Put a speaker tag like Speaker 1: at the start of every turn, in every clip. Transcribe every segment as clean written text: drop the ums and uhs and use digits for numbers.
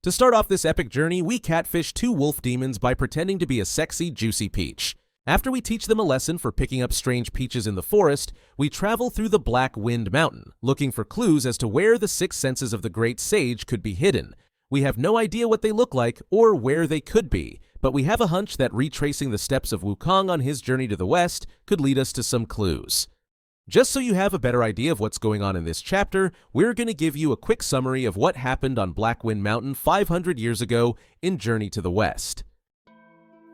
Speaker 1: To start off this epic journey, we catfish 2 wolf demons by pretending to be a sexy, juicy peach. After we teach them a lesson for picking up strange peaches in the forest, we travel through the Black Wind Mountain, looking for clues as to where the 6 senses of the great sage could be hidden. We have no idea what they look like or where they could be, but we have a hunch that retracing the steps of Wukong on his journey to the west could lead us to some clues. Just so you have a better idea of what's going on in this chapter, we're going to give you a quick summary of what happened on Black Wind Mountain 500 years ago in Journey to the West.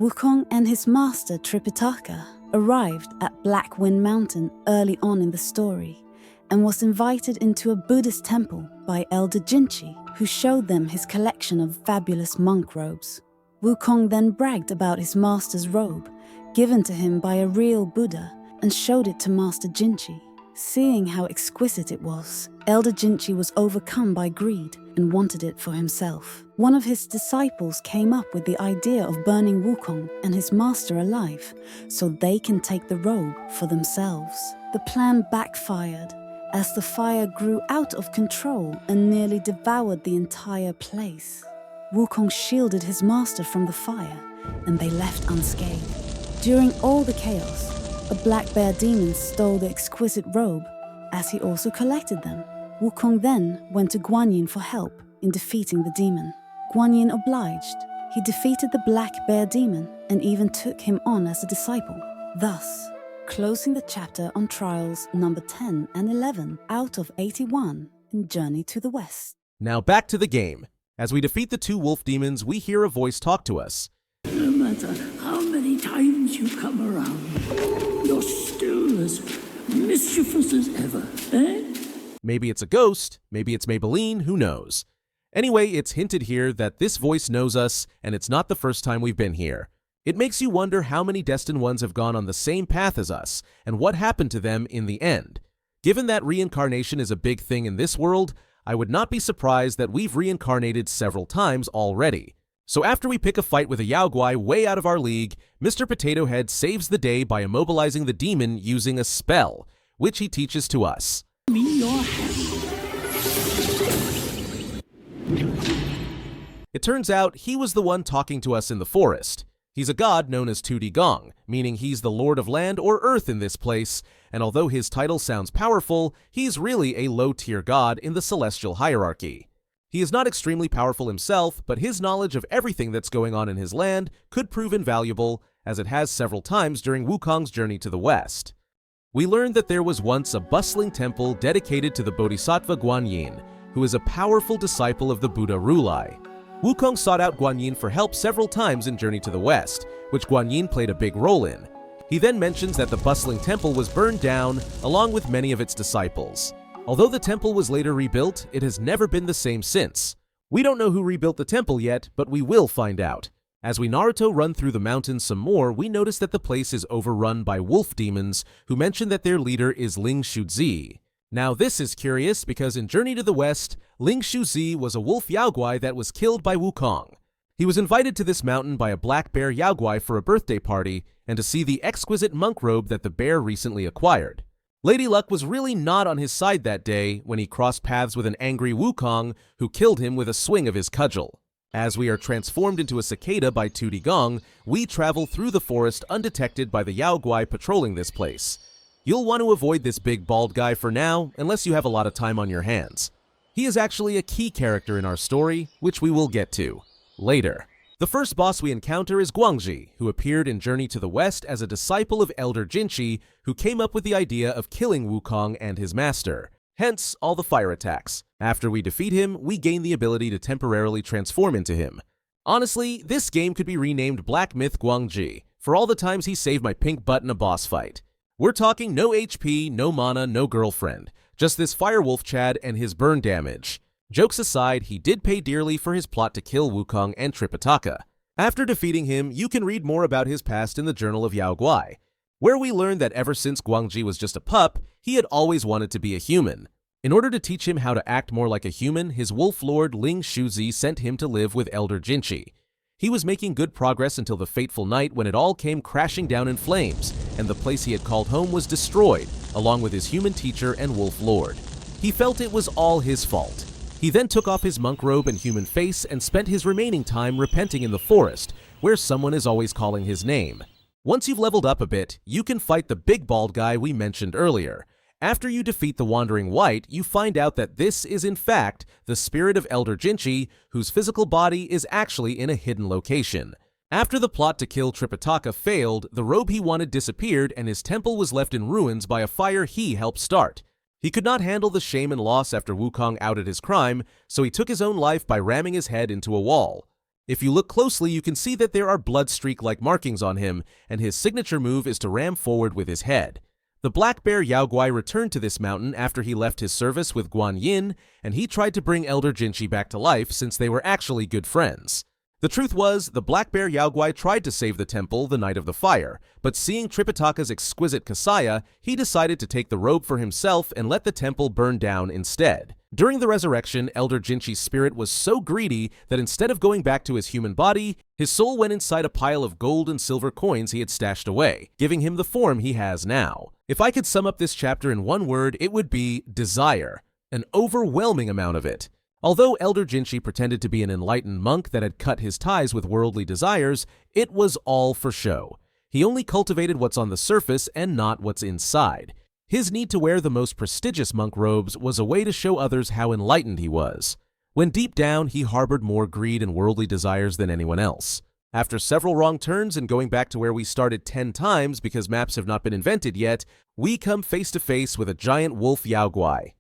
Speaker 2: Wukong and his master Tripitaka arrived at Black Wind Mountain early on in the story and was invited into a Buddhist temple by Elder Jinchi, who showed them his collection of fabulous monk robes. Wukong then bragged about his master's robe, given to him by a real Buddha, and showed it to Master Jinchi. Seeing how exquisite it was, Elder Jinchi was overcome by greed and wanted it for himself. One of his disciples came up with the idea of burning Wukong and his master alive, so they can take the robe for themselves. The plan backfired, as the fire grew out of control and nearly devoured the entire place. Wukong shielded his master from the fire, and they left unscathed. During all the chaos, a black bear demon stole the exquisite robe, as he also collected them. Wukong then went to Guanyin for help in defeating the demon. Guanyin obliged. He defeated the black bear demon and even took him on as a disciple. Thus, closing the chapter on trials number 10 and 11 out of 81 in Journey to the West.
Speaker 1: Now back to the game. As we defeat the 2 wolf demons, we hear a voice talk to us.
Speaker 3: No matter how many times you come around, you're still as mischievous as ever, eh?
Speaker 1: Maybe it's a ghost, maybe it's Maybelline, who knows? Anyway, it's hinted here that this voice knows us, and it's not the first time we've been here. It makes you wonder how many destined ones have gone on the same path as us, and what happened to them in the end. Given that reincarnation is a big thing in this world, I would not be surprised that we've reincarnated several times already. So after we pick a fight with a Yao Guai way out of our league, Mr. Potato Head saves the day by immobilizing the demon using a spell, which he teaches to us. It turns out he was the one talking to us in the forest. He's a god known as Tudi Gong, meaning he's the lord of land or earth in this place, and although his title sounds powerful, he's really a low-tier god in the celestial hierarchy. He is not extremely powerful himself, but his knowledge of everything that's going on in his land could prove invaluable, as it has several times during Wukong's journey to the west. We learned that there was once a bustling temple dedicated to the Bodhisattva Guanyin, who is a powerful disciple of the Buddha Rulai. Wukong sought out Guanyin for help several times in Journey to the West, which Guanyin played a big role in. He then mentions that the bustling temple was burned down, along with many of its disciples. Although the temple was later rebuilt, it has never been the same since. We don't know who rebuilt the temple yet, but we will find out. As we Naruto run through the mountains some more, we notice that the place is overrun by wolf demons who mention that their leader is Lingxuzi. Now this is curious because in Journey to the West, Lingxuzi was a wolf Yao Guai that was killed by Wukong. He was invited to this mountain by a black bear Yao Guai for a birthday party and to see the exquisite monk robe that the bear recently acquired. Lady Luck was really not on his side that day when he crossed paths with an angry Wukong who killed him with a swing of his cudgel. As we are transformed into a cicada by Tudi Gong, we travel through the forest undetected by the Yao Guai patrolling this place. You'll want to avoid this big bald guy for now, unless you have a lot of time on your hands. He is actually a key character in our story, which we will get to later. The first boss we encounter is Guangzhi, who appeared in Journey to the West as a disciple of Elder Jinchi, who came up with the idea of killing Wukong and his master. Hence, all the fire attacks. After we defeat him, we gain the ability to temporarily transform into him. Honestly, this game could be renamed Black Myth Wukong, for all the times he saved my pink butt in a boss fight. We're talking no HP, no mana, no girlfriend. Just this firewolf Chad and his burn damage. Jokes aside, he did pay dearly for his plot to kill Wukong and Tripitaka. After defeating him, you can read more about his past in the Journal of Yao Guai, where we learn that ever since Guangzhi was just a pup, he had always wanted to be a human. In order to teach him how to act more like a human, his wolf lord Lingxuzi sent him to live with Elder Jinchi. He was making good progress until the fateful night when it all came crashing down in flames, and the place he had called home was destroyed, along with his human teacher and wolf lord. He felt it was all his fault. He then took off his monk robe and human face and spent his remaining time repenting in the forest, where someone is always calling his name. Once you've leveled up a bit, you can fight the big bald guy we mentioned earlier. After you defeat the Wandering White, you find out that this is in fact the spirit of Elder Jinchi, whose physical body is actually in a hidden location. After the plot to kill Tripitaka failed, the robe he wanted disappeared and his temple was left in ruins by a fire he helped start. He could not handle the shame and loss after Wukong outed his crime, so he took his own life by ramming his head into a wall. If you look closely, you can see that there are blood streak-like markings on him, and his signature move is to ram forward with his head. The Black Bear Guai returned to this mountain after he left his service with Guanyin, and he tried to bring Elder Jinchi back to life since they were actually good friends. The truth was, the Black Bear Guai tried to save the temple the night of the fire, but seeing Tripitaka's exquisite kasaya, he decided to take the robe for himself and let the temple burn down instead. During the resurrection, Elder Jinchi's spirit was so greedy that instead of going back to his human body, his soul went inside a pile of gold and silver coins he had stashed away, giving him the form he has now. If I could sum up this chapter in one word, it would be desire. An overwhelming amount of it. Although Elder Jinchi pretended to be an enlightened monk that had cut his ties with worldly desires, it was all for show. He only cultivated what's on the surface and not what's inside. His need to wear the most prestigious monk robes was a way to show others how enlightened he was, when deep down he harbored more greed and worldly desires than anyone else. After several wrong turns and going back to where we started 10 times because maps have not been invented yet, we come face to face with a giant wolf Guai.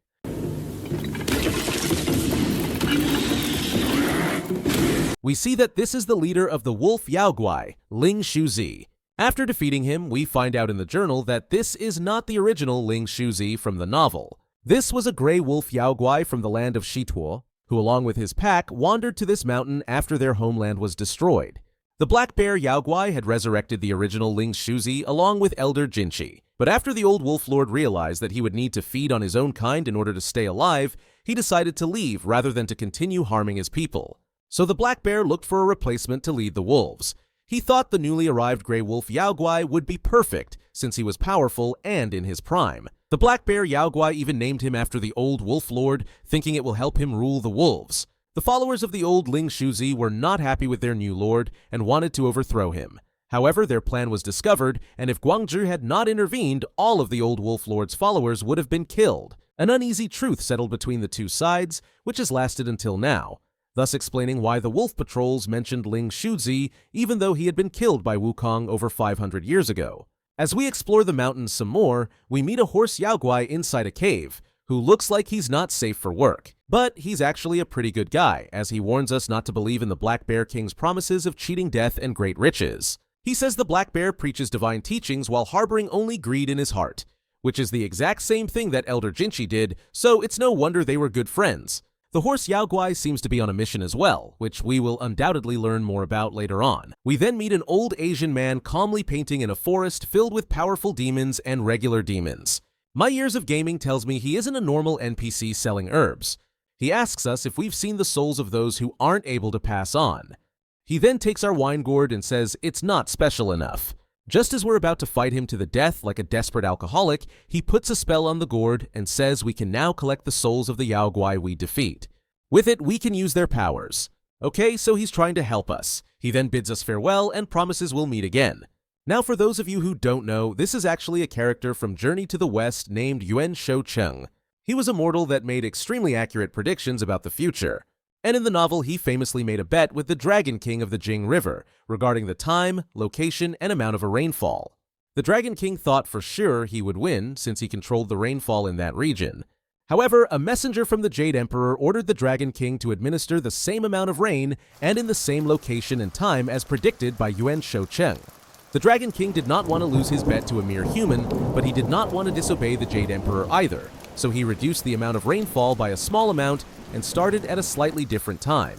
Speaker 1: We see that this is the leader of the wolf Guai, Lingxuzi. After defeating him, we find out in the journal that this is not the original Lingxuzi from the novel. This was a gray wolf Guai from the land of Shituo, who along with his pack wandered to this mountain after their homeland was destroyed. The Black Bear Guai had resurrected the original Lingxuzi along with Elder Jinchi, but after the old wolf lord realized that he would need to feed on his own kind in order to stay alive, he decided to leave rather than to continue harming his people. So the Black Bear looked for a replacement to lead the wolves. He thought the newly arrived Grey Wolf Guai would be perfect, since he was powerful and in his prime. The Black Bear Guai even named him after the old Wolf Lord, thinking it will help him rule the wolves. The followers of the old Lingxuzi were not happy with their new lord and wanted to overthrow him. However, their plan was discovered, and if Guangzhi had not intervened, all of the old Wolf Lord's followers would have been killed. An uneasy truth settled between the two sides, which has lasted until now, thus explaining why the wolf patrols mentioned Lingxuzi even though he had been killed by Wukong over 500 years ago. As we explore the mountains some more, we meet a horse Guai inside a cave, who looks like he's not safe for work. But he's actually a pretty good guy, as he warns us not to believe in the Black Bear King's promises of cheating death and great riches. He says the Black Bear preaches divine teachings while harboring only greed in his heart, which is the exact same thing that Elder Jinchi did, so it's no wonder they were good friends. The horse Guai seems to be on a mission as well, which we will undoubtedly learn more about later on. We then meet an old Asian man calmly painting in a forest filled with powerful demons and regular demons. My years of gaming tells me he isn't a normal NPC selling herbs. He asks us if we've seen the souls of those who aren't able to pass on. He then takes our wine gourd and says it's not special enough. Just as we're about to fight him to the death like a desperate alcoholic, he puts a spell on the gourd and says we can now collect the souls of the Guai we defeat. With it, we can use their powers. Okay, so he's trying to help us. He then bids us farewell and promises we'll meet again. Now for those of you who don't know, this is actually a character from Journey to the West named Yuan Shou Cheng. He was a mortal that made extremely accurate predictions about the future. And in the novel, he famously made a bet with the Dragon King of the Jing River regarding the time, location, and amount of a rainfall. The Dragon King thought for sure he would win since he controlled the rainfall in that region. However, a messenger from the Jade Emperor ordered the Dragon King to administer the same amount of rain and in the same location and time as predicted by Yuan Shou Cheng. The Dragon King did not want to lose his bet to a mere human, but he did not want to disobey the Jade Emperor either, so he reduced the amount of rainfall by a small amount and started at a slightly different time.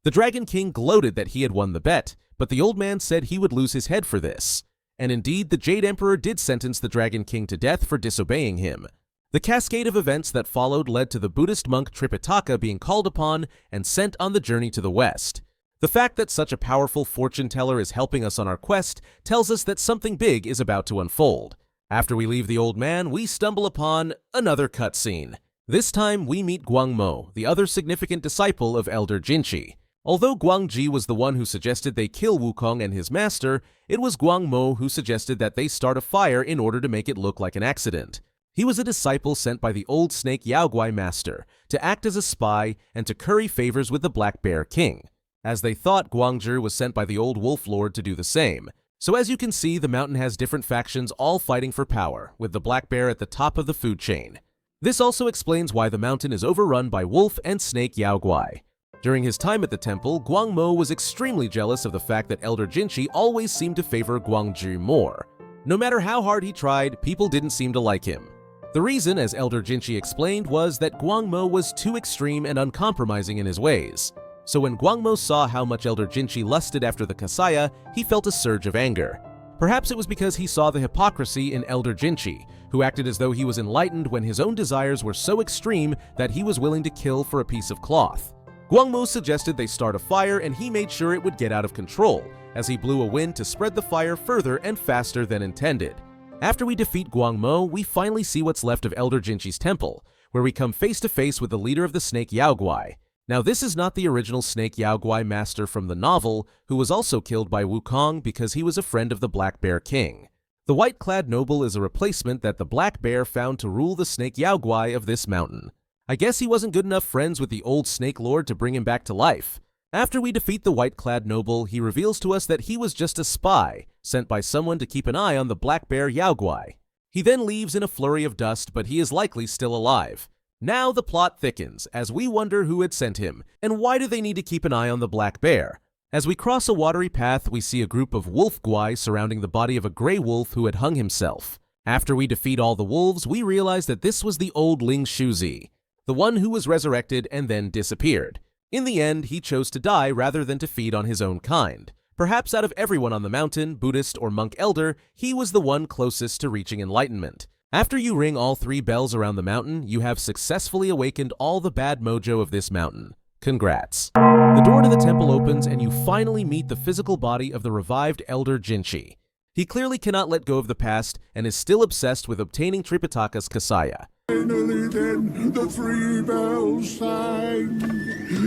Speaker 1: The Dragon King gloated that he had won the bet, but the old man said he would lose his head for this. And indeed, the Jade Emperor did sentence the Dragon King to death for disobeying him. The cascade of events that followed led to the Buddhist monk Tripitaka being called upon and sent on the journey to the west. The fact that such a powerful fortune teller is helping us on our quest tells us that something big is about to unfold. After we leave the old man, we stumble upon another cutscene. This time, we meet Guang Mou, the other significant disciple of Elder Jinchi. Although Guangzhi was the one who suggested they kill Wukong and his master, it was Guang Mou who suggested that they start a fire in order to make it look like an accident. He was a disciple sent by the old snake Guai master to act as a spy and to curry favors with the Black Bear King, as they thought Guang Zhi was sent by the old wolf lord to do the same. So as you can see, the mountain has different factions all fighting for power, with the Black Bear at the top of the food chain. This also explains why the mountain is overrun by wolf and snake Guai. During his time at the temple, Guang Mou was extremely jealous of the fact that Elder Jinchi always seemed to favor Guangzhi more. No matter how hard he tried, people didn't seem to like him. The reason, as Elder Jinchi explained, was that Guang Mou was too extreme and uncompromising in his ways. So when Guang Mou saw how much Elder Jinchi lusted after the kasaya, he felt a surge of anger. Perhaps it was because he saw the hypocrisy in Elder Jinchi, who acted as though he was enlightened when his own desires were so extreme that he was willing to kill for a piece of cloth. Guang Mou suggested they start a fire, and he made sure it would get out of control, as he blew a wind to spread the fire further and faster than intended. After we defeat Guang Mou, we finally see what's left of Elder Jinchi's temple, where we come face to face with the leader of the snake Guai. Now this is not the original snake Guai master from the novel, who was also killed by Wukong because he was a friend of the Black Bear King. The white Clad Noble is a replacement that the Black Bear found to rule the snake Guai of this mountain. I guess he wasn't good enough friends with the old snake lord to bring him back to life. After we defeat the white Clad Noble, he reveals to us that he was just a spy, sent by someone to keep an eye on the Black Bear Guai. He then leaves in a flurry of dust, but he is likely still alive. Now the plot thickens, as we wonder who had sent him, and why do they need to keep an eye on the Black Bear? As we cross a watery path, we see a group of wolf Guai surrounding the body of a gray wolf who had hung himself. After we defeat all the wolves, we realize that this was the old Lingxuzi, the one who was resurrected and then disappeared. In the end, he chose to die rather than to feed on his own kind. Perhaps out of everyone on the mountain, Buddhist or monk elder, he was the one closest to reaching enlightenment. After you ring all 3 bells around the mountain, you have successfully awakened all the bad mojo of this mountain. Congrats. The door to the temple opens and you finally meet the physical body of the revived Elder Jinchi. He clearly cannot let go of the past and is still obsessed with obtaining Tripitaka's kasaya.
Speaker 4: Finally then, the 3 bells sang.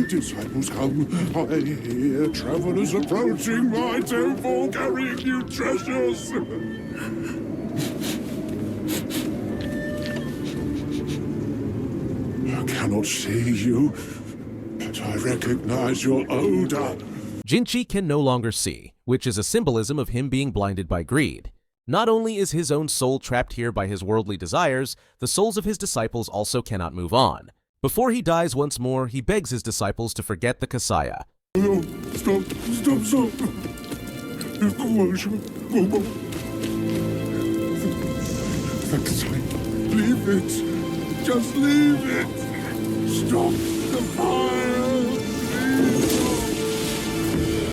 Speaker 4: Disciples come, I hear travelers approaching my temple, carrying new treasures. I cannot see you, but I recognize your odor.
Speaker 1: Jinchi can no longer see, which is a symbolism of him being blinded by greed. Not only is his own soul trapped here by his worldly desires, the souls of his disciples also cannot move on. Before he dies once more, he begs his disciples to forget the kasaya.
Speaker 4: No, stop. The kasaya, leave it. Just leave it. Stop the fire.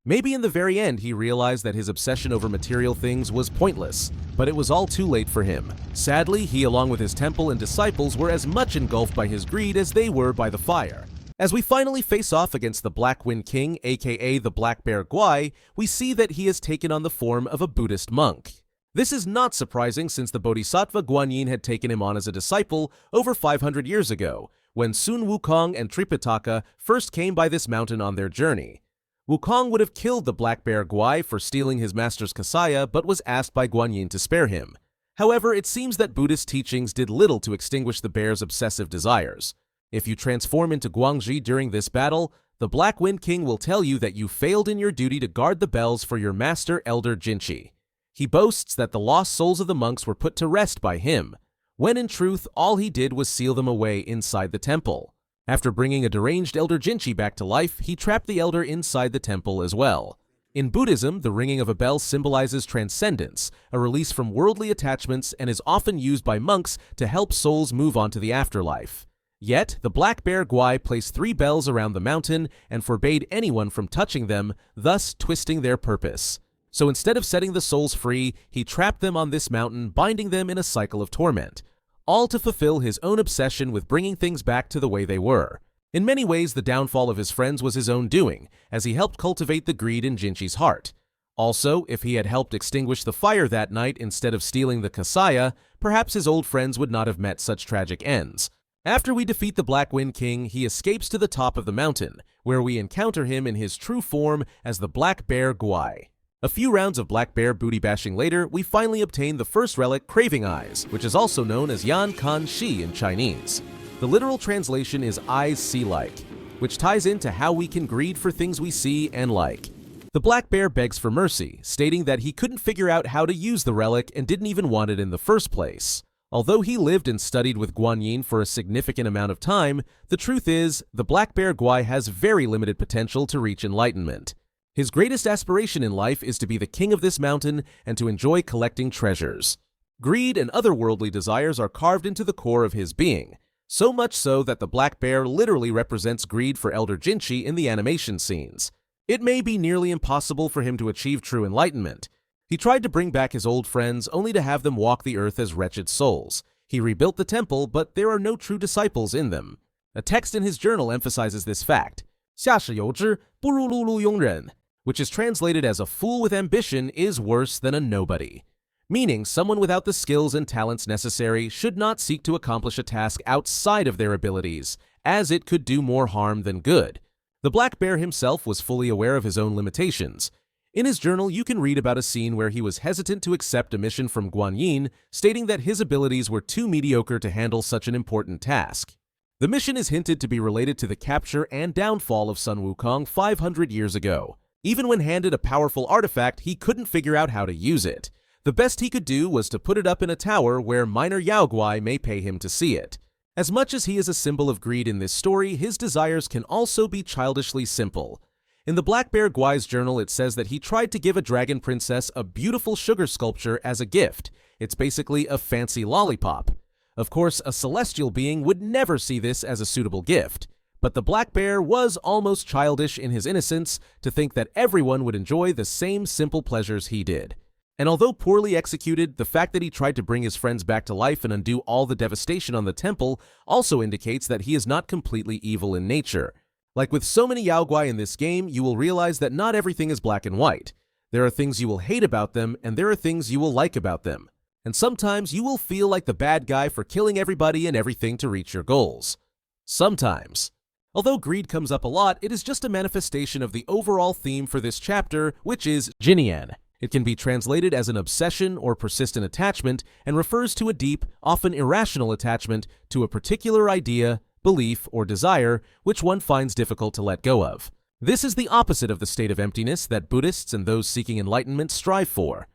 Speaker 1: Maybe in the very end he realized that his obsession over material things was pointless, but it was all too late for him. Sadly, he along with his temple and disciples were as much engulfed by his greed as they were by the fire. As we finally face off against the Black Wind King, aka the Black Bear Guai, we see that he has taken on the form of a Buddhist monk. This is not surprising since the Bodhisattva Guanyin had taken him on as a disciple over 500 years ago, when Sun Wukong and Tripitaka first came by this mountain on their journey. Wukong would have killed the Black Bear Guai for stealing his master's kasaya, but was asked by Guanyin to spare him. However, it seems that Buddhist teachings did little to extinguish the bear's obsessive desires. If you transform into Guangzhi during this battle, the Black Wind King will tell you that you failed in your duty to guard the bells for your master Elder Jinchi. He boasts that the lost souls of the monks were put to rest by him, when in truth all he did was seal them away inside the temple. After bringing a deranged Elder Jinchi back to life, he trapped the elder inside the temple as well. In Buddhism, the ringing of a bell symbolizes transcendence, a release from worldly attachments, and is often used by monks to help souls move on to the afterlife. Yet, the Black Bear Guai placed 3 bells around the mountain and forbade anyone from touching them, thus twisting their purpose. So instead of setting the souls free, he trapped them on this mountain, binding them in a cycle of torment, all to fulfill his own obsession with bringing things back to the way they were. In many ways, the downfall of his friends was his own doing, as he helped cultivate the greed in Jinchi's heart. Also, if he had helped extinguish the fire that night instead of stealing the kasaya, perhaps his old friends would not have met such tragic ends. After we defeat the Black Wind King, he escapes to the top of the mountain, where we encounter him in his true form as the Black Bear Guai. A few rounds of Black Bear booty bashing later, we finally obtain the first relic, Craving Eyes, which is also known as Yan Kan Shi in Chinese. The literal translation is eyes see like, which ties into how we can greed for things we see and like. The Black Bear begs for mercy, stating that he couldn't figure out how to use the relic and didn't even want it in the first place. Although he lived and studied with Guanyin for a significant amount of time, the truth is, the Black Bear Guai has very limited potential to reach enlightenment. His greatest aspiration in life is to be the king of this mountain and to enjoy collecting treasures. Greed and other worldly desires are carved into the core of his being, so much so that the Black Bear literally represents greed for Elder Jinchi in the animation scenes. It may be nearly impossible for him to achieve true enlightenment. He tried to bring back his old friends only to have them walk the earth as wretched souls. He rebuilt the temple, but there are no true disciples in them. A text in his journal emphasizes this fact, 下士有之，不如碌碌庸人, which is translated as a fool with ambition is worse than a nobody. Meaning someone without the skills and talents necessary should not seek to accomplish a task outside of their abilities, as it could do more harm than good. The Black Bear himself was fully aware of his own limitations. In his journal, you can read about a scene where he was hesitant to accept a mission from Guanyin, stating that his abilities were too mediocre to handle such an important task. The mission is hinted to be related to the capture and downfall of Sun Wukong 500 years ago. Even when handed a powerful artifact, he couldn't figure out how to use it. The best he could do was to put it up in a tower where minor Yao Guai may pay him to see it. As much as he is a symbol of greed in this story, his desires can also be childishly simple. In the Black Bear Guai's journal, it says that he tried to give a dragon princess a beautiful sugar sculpture as a gift. It's basically a fancy lollipop. Of course, a celestial being would never see this as a suitable gift. But the Black Bear was almost childish in his innocence to think that everyone would enjoy the same simple pleasures he did. And although poorly executed, the fact that he tried to bring his friends back to life and undo all the devastation on the temple also indicates that he is not completely evil in nature. Like with so many Yao Guai in this game, you will realize that not everything is black and white. There are things you will hate about them, and there are things you will like about them. And sometimes you will feel like the bad guy for killing everybody and everything to reach your goals. Sometimes. Although greed comes up a lot, it is just a manifestation of the overall theme for this chapter, which is Jinian. It can be translated as an obsession or persistent attachment and refers to a deep, often irrational attachment to a particular idea, belief, or desire which one finds difficult to let go of. This is the opposite of the state of emptiness that Buddhists and those seeking enlightenment strive for.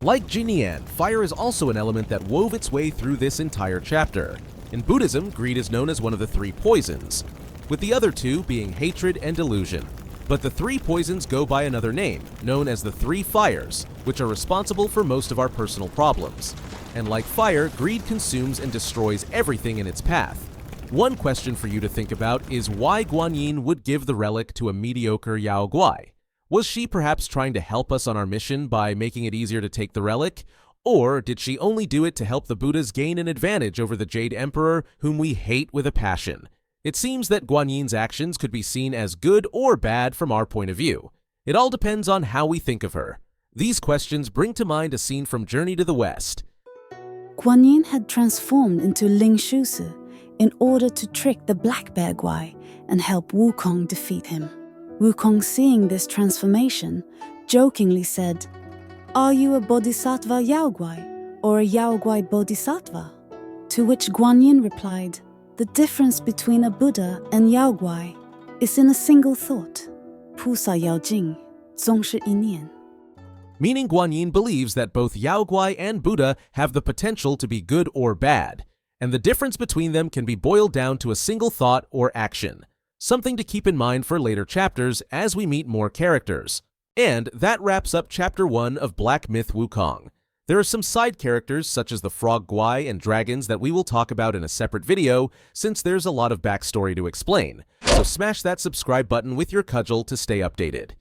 Speaker 1: Like Jinian, fire is also an element that wove its way through this entire chapter. In Buddhism, greed is known as one of the three poisons, with the other two being hatred and delusion. But the three poisons go by another name, known as the three fires, which are responsible for most of our personal problems. And like fire, greed consumes and destroys everything in its path. One question for you to think about is why Guanyin would give the relic to a mediocre Yao Guai. Was she perhaps trying to help us on our mission by making it easier to take the relic? Or did she only do it to help the Buddhas gain an advantage over the Jade Emperor, whom we hate with a passion? It seems that Guanyin's actions could be seen as good or bad from our point of view. It all depends on how we think of her. These questions bring to mind a scene from Journey to the West.
Speaker 2: Guanyin had transformed into Lingxuzi in order to trick the Black Bear Guai and help Wukong defeat him. Wukong, seeing this transformation, jokingly said, "Are you a Bodhisattva Yao Guai or a Yao Guai Bodhisattva?" To which Guanyin replied, "The difference between a Buddha and Yao Guai is in a single thought. 菩萨要精，总是一念."
Speaker 1: Meaning Guanyin believes that both Yao Guai and Buddha have the potential to be good or bad, and the difference between them can be boiled down to a single thought or action. Something to keep in mind for later chapters as we meet more characters. And that wraps up Chapter 1 of Black Myth Wukong. There are some side characters such as the Frog Guai and dragons that we will talk about in a separate video since there's a lot of backstory to explain, so smash that subscribe button with your cudgel to stay updated.